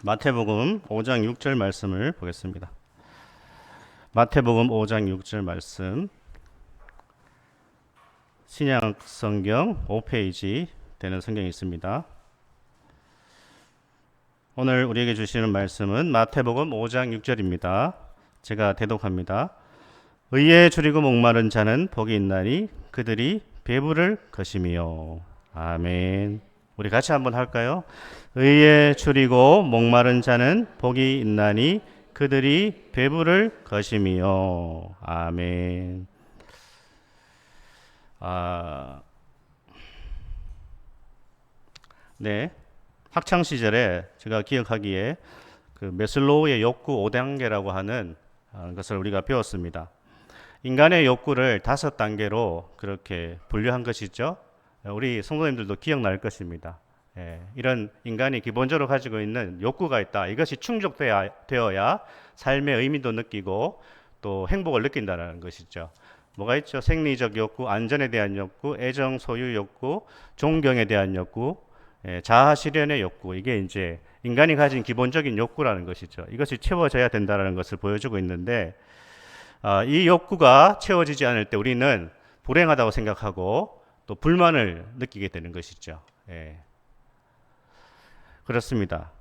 마태복음 5장 6절 말씀을 보겠습니다. 마태복음 5장 6절 말씀, 신약 성경 5페이지 되는 성경이 있습니다. 오늘 우리에게 주시는 말씀은 마태복음 5장 6절입니다. 제가 대독합니다. 의에 줄이고 목마른 자는 복이 있나니 그들이 배부를 것이며. 아멘. 우리 같이 한번 할까요? 의에 줄이고 목마른 자는 복이 있나니 그들이 배부를 것이며. 아멘. 네. 학창 시절에 제가 기억하기에 그 메슬로우의 욕구 5단계라고 하는 것을 우리가 배웠습니다. 인간의 욕구를 5단계로 그렇게 분류한 것이죠. 우리 성도님들도 기억날 것입니다. 이런 인간이 기본적으로 가지고 있는 욕구가 있다. 이것이 충족되어야 삶의 의미도 느끼고 또 행복을 느낀다는 것이죠. 뭐가 있죠? 생리적 욕구, 안전에 대한 욕구, 애정 소유 욕구, 존경에 대한 욕구, 자아 실현의 욕구. 이게 이제 인간이 가진 기본적인 욕구라는 것이죠. 이것이 채워져야 된다는 것을 보여주고 있는데, 이 욕구가 채워지지 않을 때 우리는 불행하다고 생각하고 또 불만을 느끼게 되는 것이죠. 그렇습니다.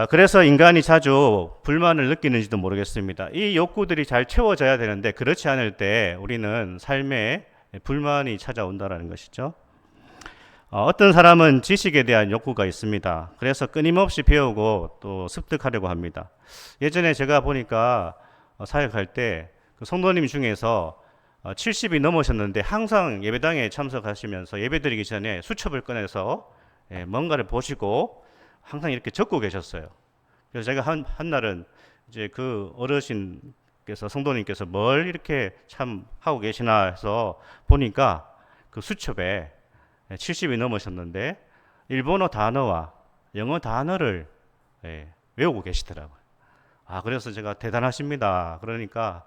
그래서 인간이 자주 불만을 느끼는지도 모르겠습니다. 이 욕구들이 잘 채워져야 되는데 그렇지 않을 때 우리는 삶에 불만이 찾아온다는 것이죠. 어떤 사람은 지식에 대한 욕구가 있습니다. 그래서 끊임없이 배우고 또 습득하려고 합니다. 예전에 제가 보니까 사역할 때 그 성도님 중에서 70이 넘으셨는데 항상 예배당에 참석하시면서 예배드리기 전에 수첩을 꺼내서 뭔가를 보시고 항상 이렇게 적고 계셨어요. 그래서 제가 한 날은 이제 그 어르신께서 성도님께서 뭘 이렇게 참 하고 계시나 해서 보니까 그 수첩에 70이 넘으셨는데 일본어 단어와 영어 단어를 외우고 계시더라고요. 그래서 제가 대단하십니다. 그러니까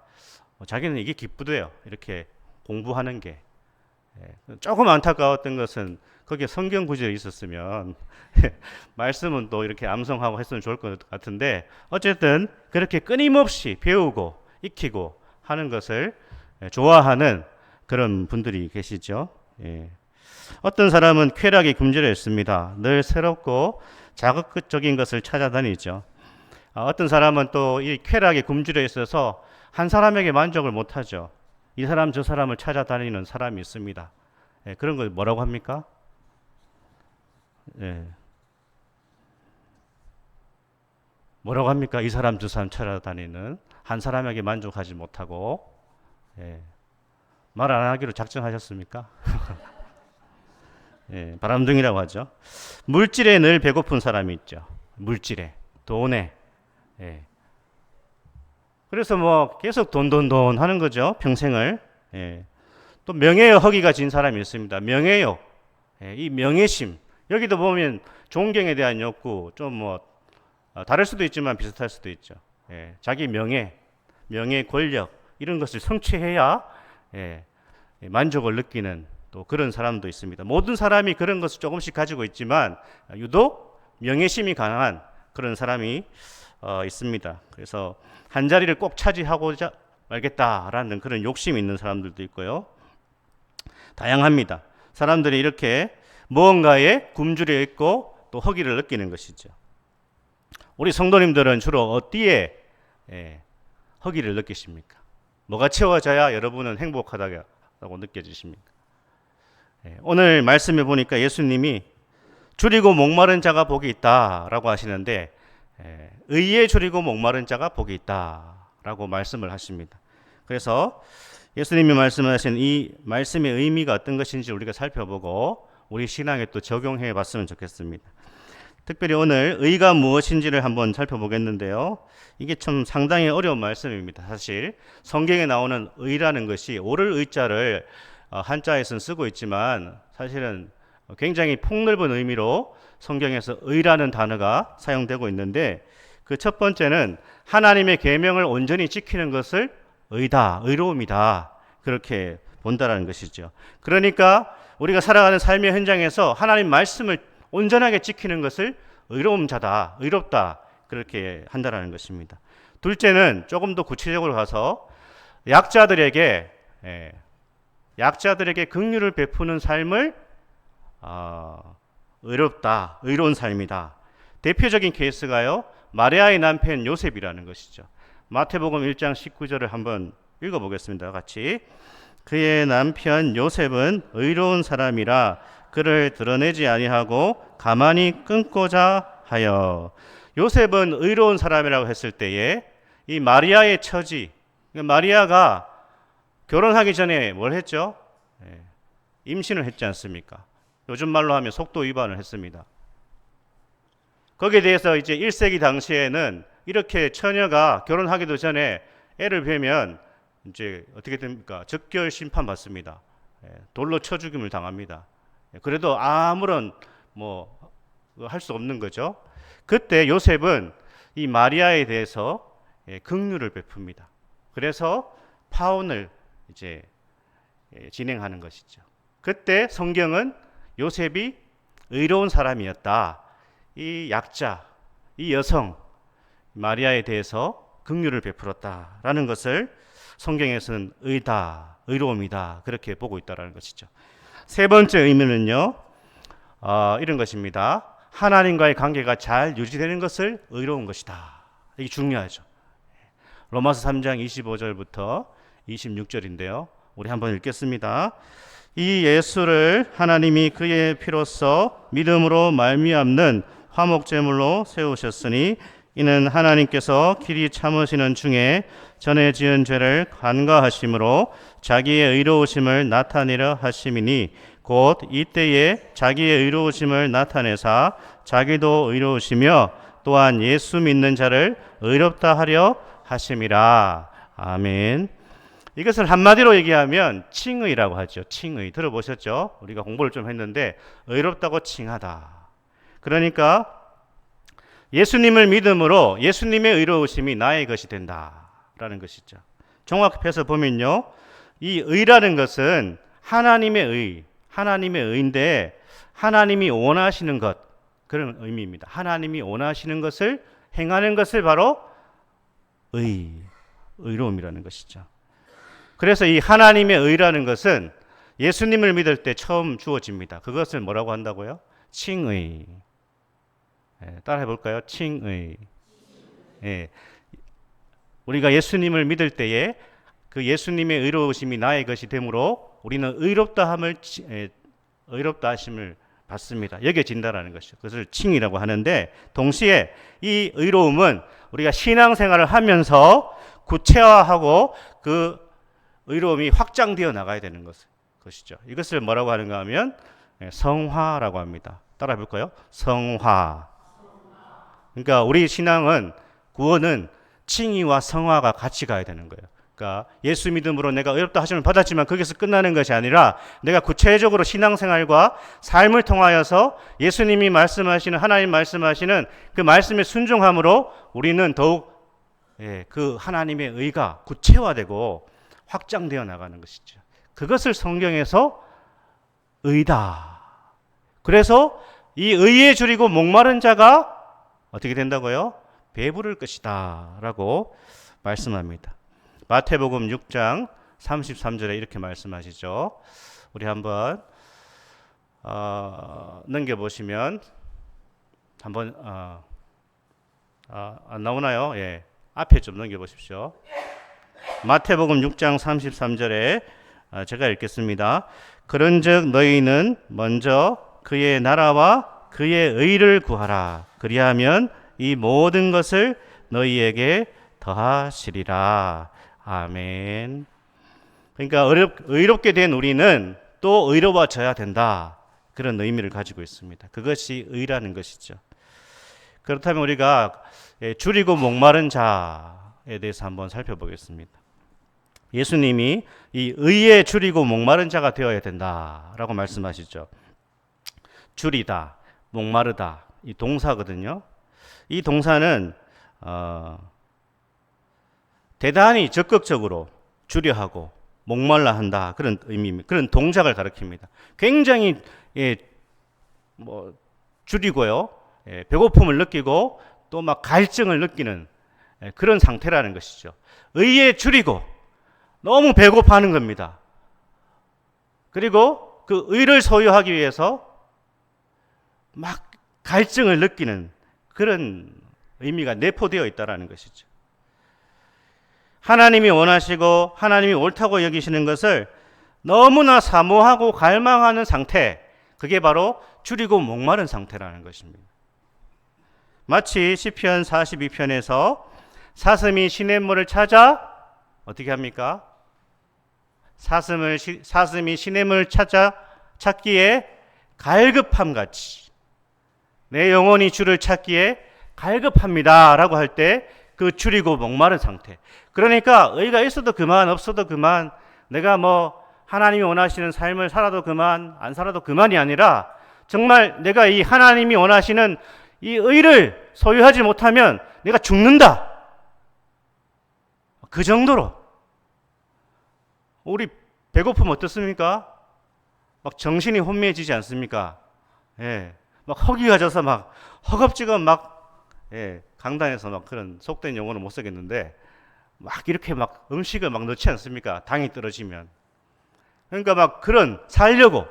자기는 이게 기쁘대요. 이렇게 공부하는 게. 조금 안타까웠던 것은 거기에 성경 구절이 있었으면 말씀은 또 이렇게 암송하고 했으면 좋을 것 같은데 어쨌든 그렇게 끊임없이 배우고 익히고 하는 것을 좋아하는 그런 분들이 계시죠. 어떤 사람은 쾌락에 굶주려 있습니다. 늘 새롭고 자극적인 것을 찾아다니죠. 어떤 사람은 또 이 쾌락에 굶주려 있어서 한 사람에게 만족을 못하죠. 이 사람 저 사람을 찾아다니는 사람이 있습니다. 그런 걸 뭐라고 합니까? 뭐라고 합니까? 이 사람 저 사람 찾아다니는 한 사람에게 만족하지 못하고 말 안 하기로 작정하셨습니까? 바람둥이라고 하죠. 물질에 늘 배고픈 사람이 있죠. 물질에, 돈에. 그래서 뭐 계속 돈 하는 거죠. 평생을. 또 명예의 허기가 진 사람이 있습니다. 명예욕. 이 명예심. 여기도 보면 존경에 대한 욕구 좀 뭐 다를 수도 있지만 비슷할 수도 있죠. 자기 명예, 권력 이런 것을 성취해야 만족을 느끼는 또 그런 사람도 있습니다. 모든 사람이 그런 것을 조금씩 가지고 있지만 유독 명예심이 강한 그런 사람이 있습니다. 그래서 한 자리를 꼭 차지하고자 말겠다라는 그런 욕심이 있는 사람들도 있고요. 다양합니다. 사람들이 이렇게 무언가에 굶주려 있고 또 허기를 느끼는 것이죠. 우리 성도님들은 주로 어디에 허기를 느끼십니까? 뭐가 채워져야 여러분은 행복하다고 느껴지십니까? 오늘 말씀해 보니까 예수님이 줄이고 목마른 자가 복이 있다라고 하시는데 의에 줄이고 목마른 자가 복이 있다라고 말씀을 하십니다. 그래서 예수님이 말씀하신 이 말씀의 의미가 어떤 것인지 우리가 살펴보고 우리 신앙에 또 적용해 봤으면 좋겠습니다. 특별히 오늘 의가 무엇인지를 한번 살펴보겠는데요. 이게 참 상당히 어려운 말씀입니다. 사실 성경에 나오는 의라는 것이 옳을 의자를 한자에서는 쓰고 있지만 사실은 굉장히 폭넓은 의미로 성경에서 의라는 단어가 사용되고 있는데 그 첫 번째는 하나님의 계명을 온전히 지키는 것을 의다, 의로움이다 그렇게 본다라는 것이죠. 그러니까 우리가 살아가는 삶의 현장에서 하나님 말씀을 온전하게 지키는 것을 의로운 자다, 의롭다 그렇게 한다라는 것입니다. 둘째는 조금 더 구체적으로 가서 약자들에게 긍휼을 베푸는 삶을 의롭다, 의로운 삶이다. 대표적인 케이스가요, 마리아의 남편 요셉이라는 것이죠. 마태복음 1장 19절을 한번 읽어보겠습니다. 같이. 그의 남편 요셉은 의로운 사람이라 그를 드러내지 아니하고 가만히 끊고자 하여. 요셉은 의로운 사람이라고 했을 때에 이 마리아의 처지, 마리아가 결혼하기 전에 뭘 했죠? 임신을 했지 않습니까? 요즘 말로 하면 속도 위반을 했습니다. 거기에 대해서 이제 1세기 당시에는 이렇게 처녀가 결혼하기도 전에 애를 뵈면 이제 어떻게 됩니까? 즉결 심판 받습니다. 돌로 쳐 죽임을 당합니다. 그래도 아무런 할 수 없는 거죠. 그때 요셉은 이 마리아에 대해서 긍휼을 베풉니다. 그래서 파혼을 이제 진행하는 것이죠. 그때 성경은 요셉이 의로운 사람이었다. 이 약자, 이 여성 마리아에 대해서 긍휼을 베풀었다라는 것을 성경에서는 의다, 의로움이다 그렇게 보고 있다라는 것이죠. 세 번째 의미는요, 이런 것입니다. 하나님과의 관계가 잘 유지되는 것을 의로운 것이다. 이게 중요하죠. 로마서 3장 25절부터 26절인데요. 우리 한번 읽겠습니다. 이 예수를 하나님이 그의 피로써 믿음으로 말미암는 화목제물로 세우셨으니 이는 하나님께서 길이 참으시는 중에 전에 지은 죄를 간과하심으로 자기의 의로우심을 나타내려 하심이니 곧 이때에 자기의 의로우심을 나타내사 자기도 의로우시며 또한 예수 믿는 자를 의롭다 하려 하심이라. 아멘. 이것을 한마디로 얘기하면 칭의라고 하죠. 칭의. 들어보셨죠? 우리가 공부를 좀 했는데 의롭다고 칭하다. 그러니까 예수님을 믿음으로 예수님의 의로우심이 나의 것이 된다라는 것이죠. 종합해서 보면요, 이 의라는 것은 하나님의 의인데 하나님이 원하시는 것, 그런 의미입니다. 하나님이 원하시는 것을 행하는 것을 바로 의로움이라는 것이죠. 그래서 이 하나님의 의라는 것은 예수님을 믿을 때 처음 주어집니다. 그것을 뭐라고 한다고요? 칭의. 따라해 볼까요? 칭의. 우리가 예수님을 믿을 때에 그 예수님의 의로우심이 나의 것이 되므로 우리는 의롭다 하심을 받습니다. 여겨진다라는 것이죠. 그것을 칭이라고 하는데, 동시에 이 의로움은 우리가 신앙생활을 하면서 구체화하고 그 의로움이 확장되어 나가야 되는 것이죠. 이것을 뭐라고 하는가 하면 성화라고 합니다. 따라해 볼까요? 성화. 그러니까 우리 신앙은, 구원은 칭의와 성화가 같이 가야 되는 거예요. 그러니까 예수 믿음으로 내가 의롭다 하심을 받았지만 거기서 끝나는 것이 아니라 내가 구체적으로 신앙생활과 삶을 통하여서 예수님이 말씀하시는, 하나님 말씀하시는 그 말씀에 순종함으로 우리는 더욱 그 하나님의 의가 구체화되고 확장되어 나가는 것이죠. 그것을 성경에서 의다. 그래서 이 의에 줄이고 목마른 자가 어떻게 된다고요? 배부를 것이다 라고 말씀합니다. 마태복음 6장 33절에 이렇게 말씀하시죠. 우리 한번 넘겨보시면 한번 안 나오나요? 예, 앞에 좀 넘겨보십시오. 마태복음 6장 33절에 제가 읽겠습니다. 그런즉 너희는 먼저 그의 나라와 그의 의를 구하라. 그리하면 이 모든 것을 너희에게 더하시리라. 아멘. 그러니까 의롭게 된 우리는 또 의로워져야 된다. 그런 의미를 가지고 있습니다. 그것이 의라는 것이죠. 그렇다면 우리가 줄이고 목마른 자에 대해서 한번 살펴보겠습니다. 예수님이 이 의에 줄이고 목마른 자가 되어야 된다라고 말씀하시죠. 줄이다, 목마르다, 이 동사거든요. 이 동사는 대단히 적극적으로 줄여 하고 목말라 한다, 그런 의미입니다. 그런 동작을 가리킵니다. 굉장히 줄이고요, 배고픔을 느끼고 또 막 갈증을 느끼는 그런 상태라는 것이죠. 의에 줄이고 너무 배고파하는 겁니다. 그리고 그 의를 소유하기 위해서 막 갈증을 느끼는 그런 의미가 내포되어 있다는 것이죠. 하나님이 원하시고 하나님이 옳다고 여기시는 것을 너무나 사모하고 갈망하는 상태, 그게 바로 줄이고 목마른 상태라는 것입니다. 마치 시편 42편에서 사슴이 시냇물을 찾아 어떻게 합니까? 사슴이 시냇물을 찾기에 갈급함 같이 내 영혼이 주를 찾기에 갈급합니다 라고 할 때 그 줄이고 목마른 상태. 그러니까 의가 있어도 그만, 없어도 그만, 내가 뭐 하나님이 원하시는 삶을 살아도 그만, 안 살아도 그만이 아니라 정말 내가 이 하나님이 원하시는 이 의를 소유하지 못하면 내가 죽는다. 그 정도로. 우리 배고프면 어떻습니까? 막 정신이 혼미해지지 않습니까? 예. 막 허기가 져서 막 허겁지겁 막 강단에서 막 그런 속된 용어는 못 쓰겠는데 막 이렇게 막 음식을 막 넣지 않습니까? 당이 떨어지면. 그러니까 막 그런 살려고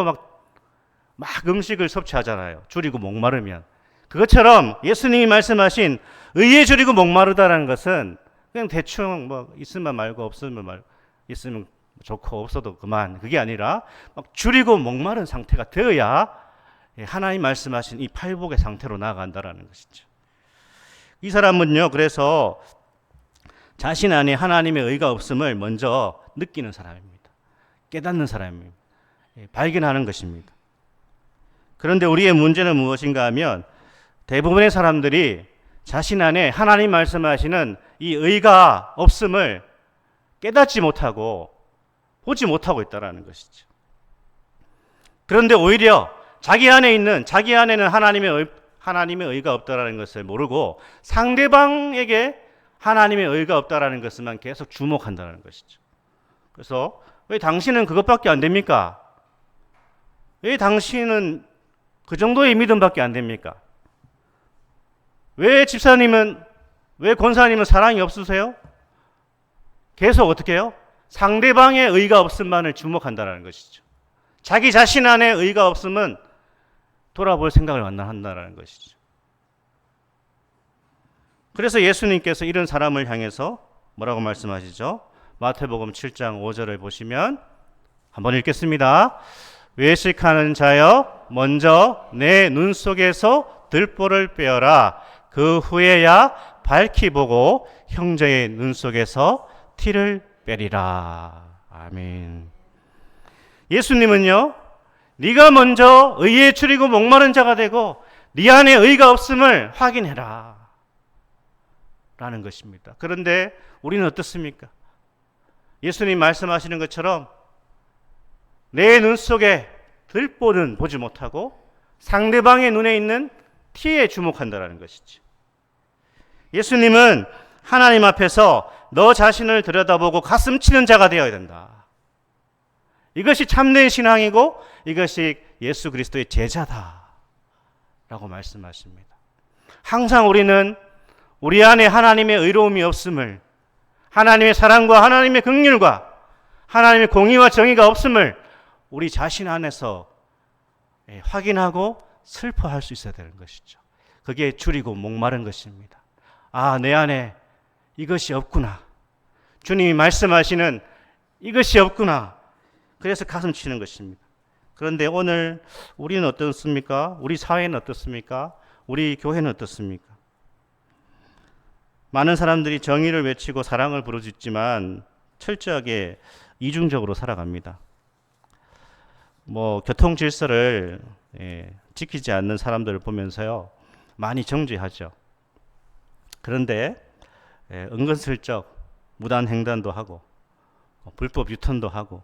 막 음식을 섭취하잖아요. 줄이고 목마르면. 그것처럼 예수님이 말씀하신 의에 줄이고 목마르다라는 것은 그냥 대충 뭐 있으면 말고 없으면 말고 있으면 좋고 없어도 그만, 그게 아니라 막 줄이고 목마른 상태가 되어야 하나님 말씀하신 이 팔복의 상태로 나아간다라는 것이죠. 이 사람은요, 그래서 자신 안에 하나님의 의가 없음을 먼저 느끼는 사람입니다. 깨닫는 사람입니다. 발견하는 것입니다. 그런데 우리의 문제는 무엇인가 하면 대부분의 사람들이 자신 안에 하나님 말씀하시는 이 의가 없음을 깨닫지 못하고 보지 못하고 있다는 것이죠. 그런데 오히려 자기 안에는 하나님의 의가 없다라는 것을 모르고 상대방에게 하나님의 의가 없다라는 것만 계속 주목한다는 것이죠. 그래서 왜 당신은 그것밖에 안 됩니까? 왜 당신은 그 정도의 믿음밖에 안 됩니까? 왜 집사님은, 왜 권사님은 사랑이 없으세요? 계속 어떻게 해요? 상대방의 의가 없음만을 주목한다는 것이죠. 자기 자신 안에 의가 없음은 돌아볼 생각을 한다는 것이죠. 그래서 예수님께서 이런 사람을 향해서 뭐라고 말씀하시죠? 마태복음 7장 5절을 보시면 한번 읽겠습니다. 외식하는 자여, 먼저 내 눈 속에서 들보를 빼어라. 그 후에야 밝히 보고 형제의 눈 속에서 티를 빼리라. 아멘. 예수님은요, 네가 먼저 의에 줄이고 목마른 자가 되고 네 안에 의가 없음을 확인해라 라는 것입니다. 그런데 우리는 어떻습니까? 예수님 말씀하시는 것처럼 내 눈 속에 들보는 보지 못하고 상대방의 눈에 있는 티에 주목한다는 것이죠. 예수님은 하나님 앞에서 너 자신을 들여다보고 가슴 치는 자가 되어야 된다. 이것이 참된 신앙이고 이것이 예수 그리스도의 제자다 라고 말씀하십니다. 항상 우리는 우리 안에 하나님의 의로움이 없음을, 하나님의 사랑과 하나님의 긍휼과 하나님의 공의와 정의가 없음을 우리 자신 안에서 확인하고 슬퍼할 수 있어야 되는 것이죠. 그게 줄이고 목마른 것입니다. 아, 내 안에 이것이 없구나. 주님이 말씀하시는 이것이 없구나. 그래서 가슴 치는 것입니다. 그런데 오늘 우리는 어떻습니까? 우리 사회는 어떻습니까? 우리 교회는 어떻습니까? 많은 사람들이 정의를 외치고 사랑을 부르짖지만 철저하게 이중적으로 살아갑니다. 교통 질서를 지키지 않는 사람들을 보면서요, 많이 정죄하죠. 그런데 은근슬쩍 무단 횡단도 하고 불법 유턴도 하고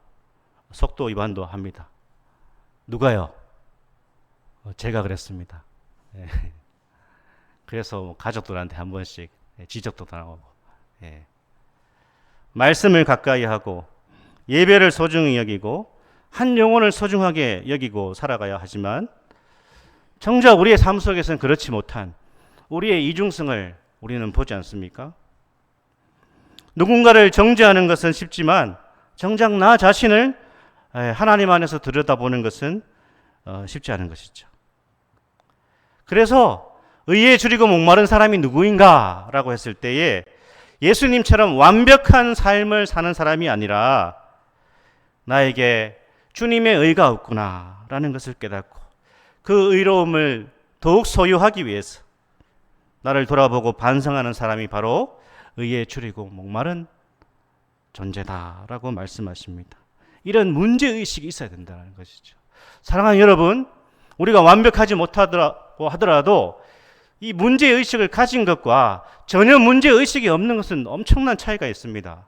속도 위반도 합니다. 누가요? 제가 그랬습니다. 그래서 가족들한테 한 번씩 지적도 당하고, 말씀을 가까이 하고 예배를 소중히 여기고 한 영혼을 소중하게 여기고 살아가야 하지만 정작 우리의 삶 속에서는 그렇지 못한 우리의 이중성을 우리는 보지 않습니까? 누군가를 정죄하는 것은 쉽지만 정작 나 자신을 하나님 안에서 들여다보는 것은 쉽지 않은 것이죠. 그래서 의에 줄이고 목마른 사람이 누구인가? 라고 했을 때에 예수님처럼 완벽한 삶을 사는 사람이 아니라 나에게 주님의 의가 없구나 라는 것을 깨닫고 그 의로움을 더욱 소유하기 위해서 나를 돌아보고 반성하는 사람이 바로 의에 줄이고 목마른 존재다라고 말씀하십니다. 이런 문제의식이 있어야 된다는 것이죠. 사랑하는 여러분, 우리가 완벽하지 못하더라고 하더라도 이 문제의식을 가진 것과 전혀 문제의식이 없는 것은 엄청난 차이가 있습니다.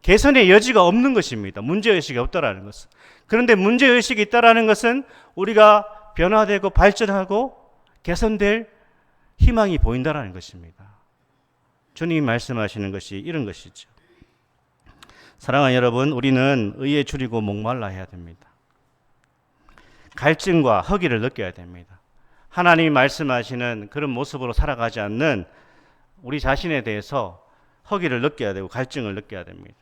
개선의 여지가 없는 것입니다. 문제의식이 없다라는 것은. 그런데 문제의식이 있다라는 것은 우리가 변화되고 발전하고 개선될 희망이 보인다라는 것입니다. 주님이 말씀하시는 것이 이런 것이죠. 사랑하는 여러분, 우리는 의에 줄이고 목말라 해야 됩니다. 갈증과 허기를 느껴야 됩니다. 하나님이 말씀하시는 그런 모습으로 살아가지 않는 우리 자신에 대해서 허기를 느껴야 되고 갈증을 느껴야 됩니다.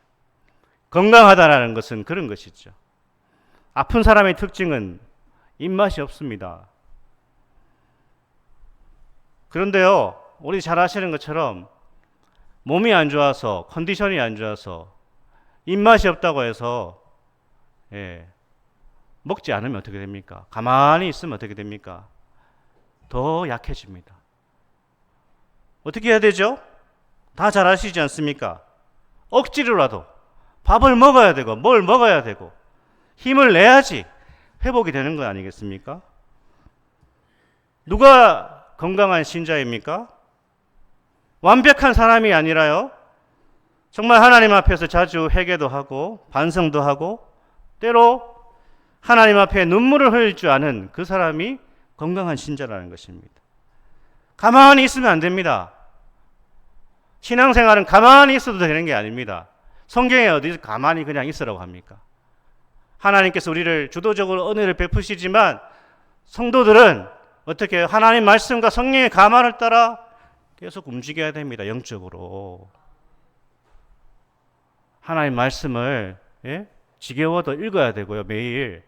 건강하다라는 것은 그런 것이죠. 아픈 사람의 특징은 입맛이 없습니다. 그런데요, 우리 잘 아시는 것처럼 몸이 안 좋아서, 컨디션이 안 좋아서 입맛이 없다고 해서 먹지 않으면 어떻게 됩니까? 가만히 있으면 어떻게 됩니까? 더 약해집니다. 어떻게 해야 되죠? 다 잘 아시지 않습니까? 억지로라도 밥을 먹어야 되고 뭘 먹어야 되고 힘을 내야지 회복이 되는 거 아니겠습니까? 누가 건강한 신자입니까? 완벽한 사람이 아니라요. 정말 하나님 앞에서 자주 회개도 하고 반성도 하고 때로 하나님 앞에 눈물을 흘릴 줄 아는 그 사람이 건강한 신자라는 것입니다. 가만히 있으면 안 됩니다. 신앙생활은 가만히 있어도 되는 게 아닙니다. 성경에 어디서 가만히 그냥 있으라고 합니까? 하나님께서 우리를 주도적으로 은혜를 베푸시지만 성도들은 어떻게 하나님 말씀과 성령의 가만을 따라 계속 움직여야 됩니다. 영적으로. 하나님 말씀을 지겨워도 읽어야 되고요. 매일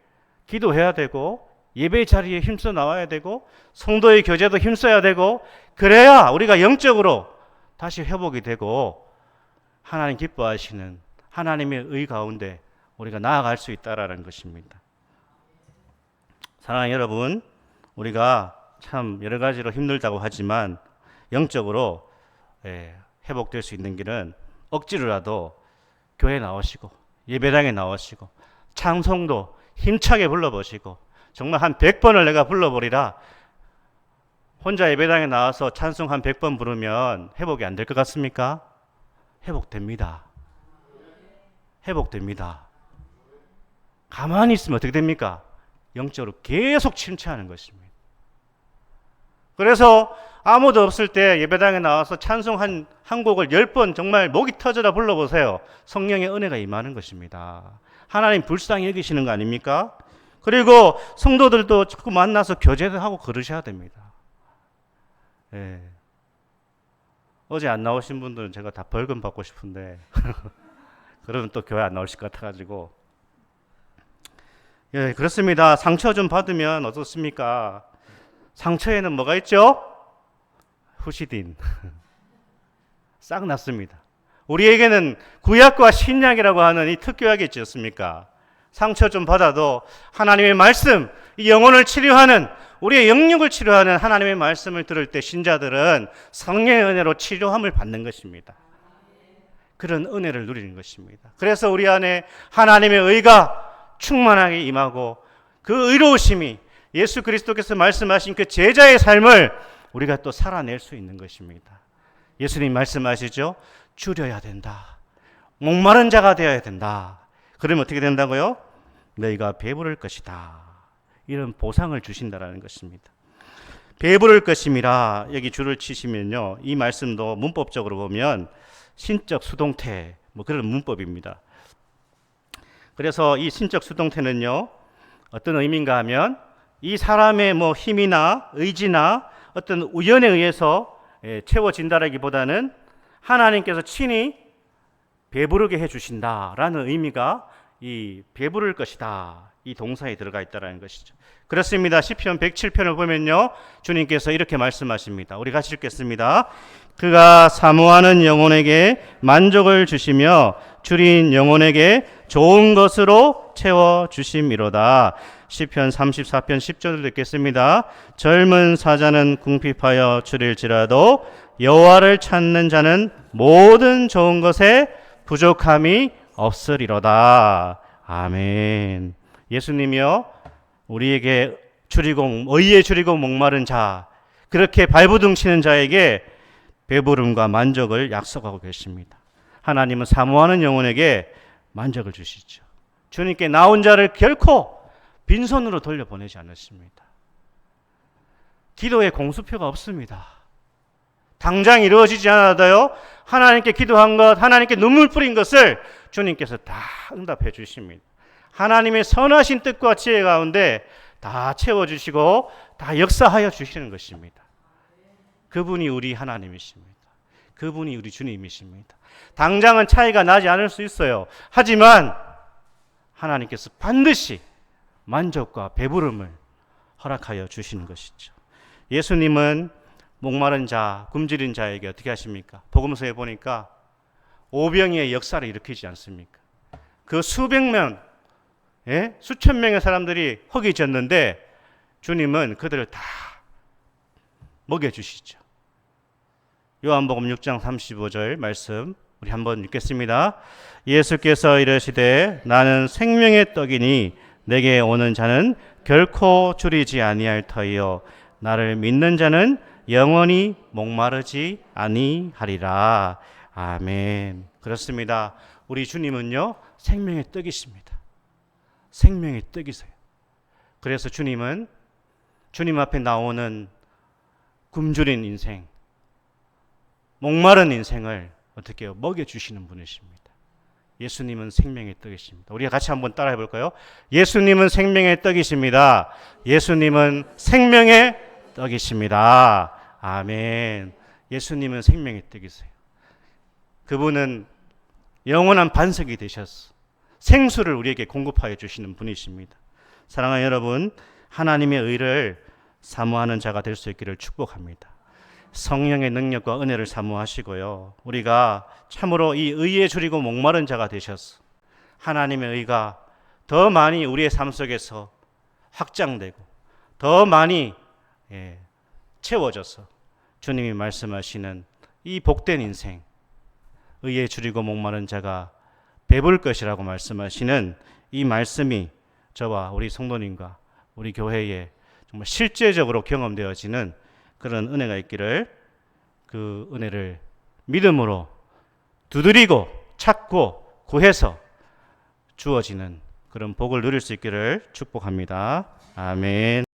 기도해야 되고 예배 자리에 힘써 나와야 되고 성도의 교제도 힘써야 되고 그래야 우리가 영적으로 다시 회복이 되고 하나님 기뻐하시는 하나님의 의 가운데 우리가 나아갈 수 있다라는 것입니다. 사랑하는 여러분, 우리가 참 여러 가지로 힘들다고 하지만 영적으로 회복될 수 있는 길은 억지로라도 교회 나오시고 예배당에 나오시고 찬송도 힘차게 불러보시고 정말 한 100번을 내가 불러버리라. 혼자 예배당에 나와서 찬송 한 100번 부르면 회복이 안 될 것 같습니까? 회복됩니다. 회복됩니다. 가만히 있으면 어떻게 됩니까? 영적으로 계속 침체하는 것입니다. 그래서 아무도 없을 때 예배당에 나와서 찬송 한 곡을 10번 정말 목이 터져라 불러보세요. 성령의 은혜가 임하는 것입니다. 하나님 불쌍히 여기시는 거 아닙니까? 그리고 성도들도 자꾸 만나서 교제도 하고 그러셔야 됩니다. 어제 안 나오신 분들은 제가 다 벌금 받고 싶은데 그러면 또 교회 안 나오실 것 같아가지고 그렇습니다. 상처 좀 받으면 어떻습니까? 상처에는 뭐가 있죠? 후시딘. 싹 났습니다. 우리에게는 구약과 신약이라고 하는 이 특교약이 있지 않습니까? 상처 좀 받아도 하나님의 말씀, 이 영혼을 치료하는, 우리의 영육을 치료하는 하나님의 말씀을 들을 때 신자들은 성령의 은혜로 치료함을 받는 것입니다. 그런 은혜를 누리는 것입니다. 그래서 우리 안에 하나님의 의가 충만하게 임하고 그 의로우심이 예수 그리스도께서 말씀하신 그 제자의 삶을 우리가 또 살아낼 수 있는 것입니다. 예수님 말씀하시죠? 줄여야 된다. 목마른 자가 되어야 된다. 그러면 어떻게 된다고요? 너희가 배부를 것이다. 이런 보상을 주신다라는 것입니다. 배부를 것임이라 여기 줄을 치시면요. 이 말씀도 문법적으로 보면 신적 수동태 그런 문법입니다. 그래서 이 신적 수동태는요. 어떤 의미인가 하면 이 사람의 뭐 힘이나 의지나 어떤 우연에 의해서 채워진다라기보다는 하나님께서 친히 배부르게 해주신다라는 의미가 이 배부를 것이다, 이 동사에 들어가 있다라는 것이죠. 그렇습니다. 시편 107편을 보면요, 주님께서 이렇게 말씀하십니다. 우리 같이 읽겠습니다. 그가 사모하는 영혼에게 만족을 주시며 줄인 영혼에게 좋은 것으로 채워 주심이로다. 시편 34편 10절을 듣겠습니다. 젊은 사자는 궁핍하여 줄일지라도 여호와를 찾는 자는 모든 좋은 것에 부족함이 없으리로다. 아멘. 예수님이요, 우리에게 의에 줄이고 목마른 자, 그렇게 발부둥치는 자에게 배부름과 만족을 약속하고 계십니다. 하나님은 사모하는 영혼에게 만족을 주시죠. 주님께 나온 자를 결코 빈손으로 돌려보내지 않으십니다. 기도에 공수표가 없습니다. 당장 이루어지지 않아도요, 하나님께 기도한 것, 하나님께 눈물 뿌린 것을 주님께서 다 응답해 주십니다. 하나님의 선하신 뜻과 지혜 가운데 다 채워주시고 다 역사하여 주시는 것입니다. 그분이 우리 하나님이십니다. 그분이 우리 주님이십니다. 당장은 차이가 나지 않을 수 있어요. 하지만 하나님께서 반드시 만족과 배부름을 허락하여 주시는 것이죠. 예수님은 목마른 자, 굶주린 자에게 어떻게 하십니까? 복음서에 보니까 오병이의 역사를 일으키지 않습니까? 그 수백 명, 수천 명의 사람들이 허기졌는데 주님은 그들을 다 먹여주시죠. 요한복음 6장 35절 말씀 우리 한번 읽겠습니다. 예수께서 이르시되 나는 생명의 떡이니 내게 오는 자는 결코 줄이지 아니할 터이요 나를 믿는 자는 영원히 목마르지 아니하리라. 아멘. 그렇습니다. 우리 주님은요, 생명의 떡이십니다. 생명의 떡이세요. 그래서 주님은 주님 앞에 나오는 굶주린 인생, 목마른 인생을 어떻게 먹여주시는 분이십니다. 예수님은 생명의 떡이십니다. 우리가 같이 한번 따라해 볼까요? 예수님은 생명의 떡이십니다. 예수님은 생명의 떡이십니다. 아멘. 예수님은 생명의 떡이세요. 그분은 영원한 반석이 되셔서 생수를 우리에게 공급하여 주시는 분이십니다. 사랑하는 여러분, 하나님의 의를 사모하는 자가 될 수 있기를 축복합니다. 성령의 능력과 은혜를 사모하시고요, 우리가 참으로 이 의에 줄이고 목마른 자가 되셔서 하나님의 의가 더 많이 우리의 삶 속에서 확장되고 더 많이 채워져서 주님이 말씀하시는 이 복된 인생, 의에 줄이고 목마른 자가 배부를 것이라고 말씀하시는 이 말씀이 저와 우리 성도님과 우리 교회에 정말 실제적으로 경험되어지는 그런 은혜가 있기를, 그 은혜를 믿음으로 두드리고 찾고 구해서 주어지는 그런 복을 누릴 수 있기를 축복합니다. 아멘.